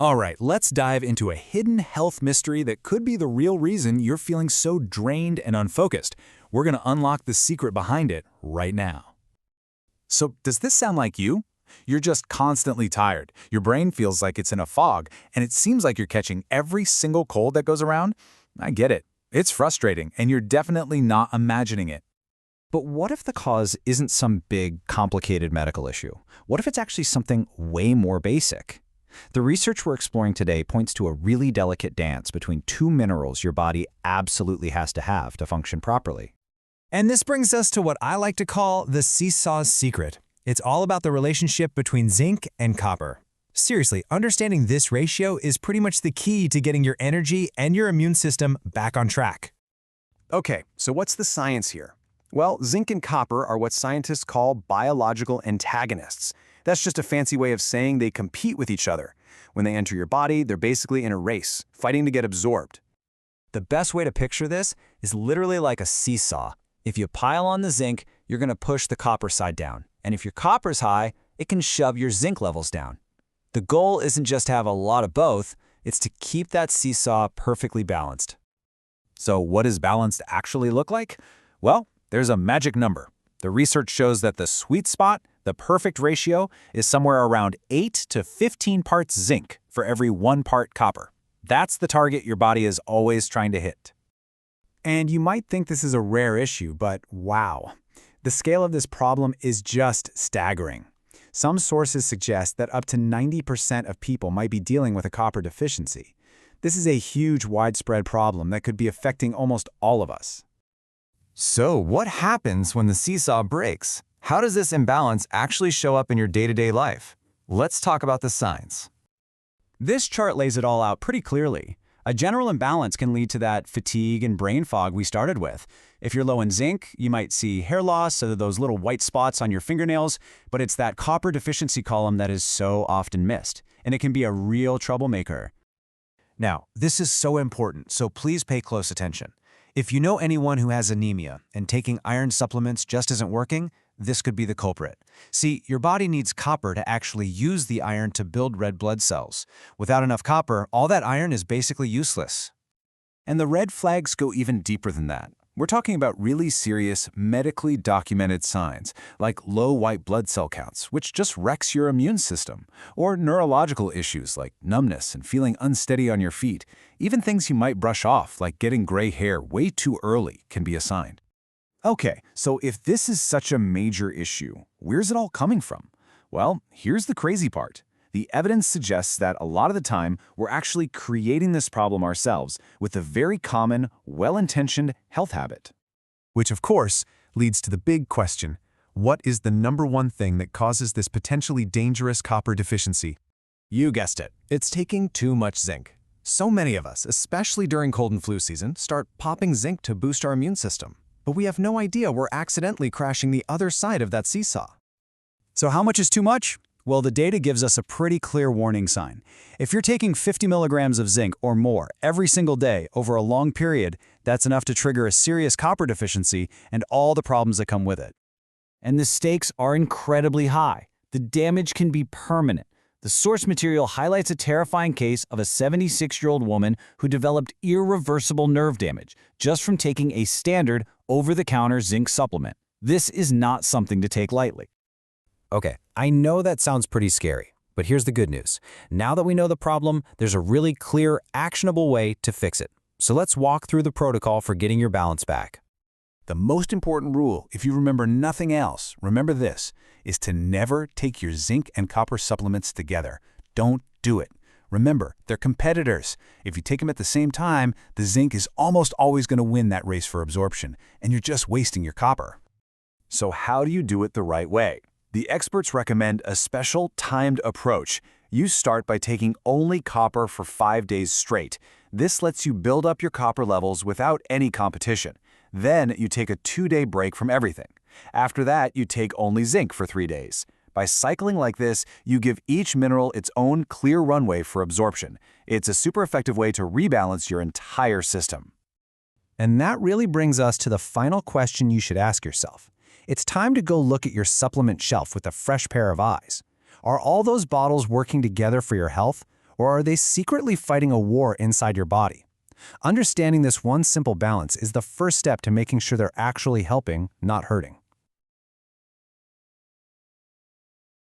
All right, let's dive into a hidden health mystery that could be the real reason you're feeling so drained and unfocused. We're going to unlock the secret behind it right now. So, does this sound like you? You're just constantly tired. Your brain feels like it's in a fog, and it seems like you're catching every single cold that goes around? I get it. It's frustrating, and you're definitely not imagining it. But what if the cause isn't some big, complicated medical issue? What if it's actually something way more basic? The research we're exploring today points to a really delicate dance between two minerals your body absolutely has to have to function properly. And this brings us to what I like to call the seesaw's secret. It's all about the relationship between zinc and copper. Seriously, understanding this ratio is pretty much the key to getting your energy and your immune system back on track. Okay, so what's the science here? Well, zinc and copper are what scientists call biological antagonists. That's just a fancy way of saying they compete with each other. When they enter your body, they're basically in a race, fighting to get absorbed. The best way to picture this is literally like a seesaw. If you pile on the zinc, you're going to push the copper side down. And if your copper's high, it can shove your zinc levels down. The goal isn't just to have a lot of both, it's to keep that seesaw perfectly balanced. So what does balanced actually look like? Well, there's a magic number. The research shows that the sweet spot, the perfect ratio, is somewhere around 8 to 15 parts zinc for every 1 part copper. That's the target your body is always trying to hit. And you might think this is a rare issue, but wow. The scale of this problem is just staggering. Some sources suggest that up to 90% of people might be dealing with a copper deficiency. This is a huge, widespread problem that could be affecting almost all of us. So what happens when the seesaw breaks? How does this imbalance actually show up in your day-to-day life? Let's talk about the signs. This chart lays it all out pretty clearly. A general imbalance can lead to that fatigue and brain fog we started with. If you're low in zinc, you might see hair loss or those little white spots on your fingernails, but it's that copper deficiency column that is so often missed, and it can be a real troublemaker. Now, this is so important, so please pay close attention. If you know anyone who has anemia and taking iron supplements just isn't working, this could be the culprit. See, your body needs copper to actually use the iron to build red blood cells. Without enough copper, all that iron is basically useless. And the red flags go even deeper than that. We're talking about really serious, medically documented signs, like low white blood cell counts, which just wrecks your immune system, or neurological issues like numbness and feeling unsteady on your feet. Even things you might brush off, like getting gray hair way too early, can be a sign. Okay, so if this is such a major issue, where's it all coming from? Well, here's the crazy part. The evidence suggests that a lot of the time, we're actually creating this problem ourselves with a very common, well-intentioned health habit. Which, of course, leads to the big question: what is the #1 thing that causes this potentially dangerous copper deficiency? You guessed it. It's taking too much zinc. So many of us, especially during cold and flu season, start popping zinc to boost our immune system. But we have no idea we're accidentally crashing the other side of that seesaw. So how much is too much? Well, the data gives us a pretty clear warning sign. If you're taking 50 milligrams of zinc or more every single day over a long period, that's enough to trigger a serious copper deficiency and all the problems that come with it. And the stakes are incredibly high. The damage can be permanent. The source material highlights a terrifying case of a 76-year-old woman who developed irreversible nerve damage just from taking a standard over-the-counter zinc supplement. This is not something to take lightly. Okay, I know that sounds pretty scary, but here's the good news. Now that we know the problem, there's a really clear, actionable way to fix it. So let's walk through the protocol for getting your balance back. The most important rule, if you remember nothing else, remember this, is to never take your zinc and copper supplements together. Don't do it. Remember, they're competitors. If you take them at the same time, the zinc is almost always going to win that race for absorption, and you're just wasting your copper. So how do you do it the right way? The experts recommend a special timed approach. You start by taking only copper for 5 days straight. This lets you build up your copper levels without any competition. Then you take a 2-day break from everything. After that, you take only zinc for 3 days. By cycling like this, you give each mineral its own clear runway for absorption. It's a super effective way to rebalance your entire system. And that really brings us to the final question you should ask yourself. It's time to go look at your supplement shelf with a fresh pair of eyes. Are all those bottles working together for your health? Or are they secretly fighting a war inside your body? Understanding this one simple balance is the first step to making sure they're actually helping, not hurting.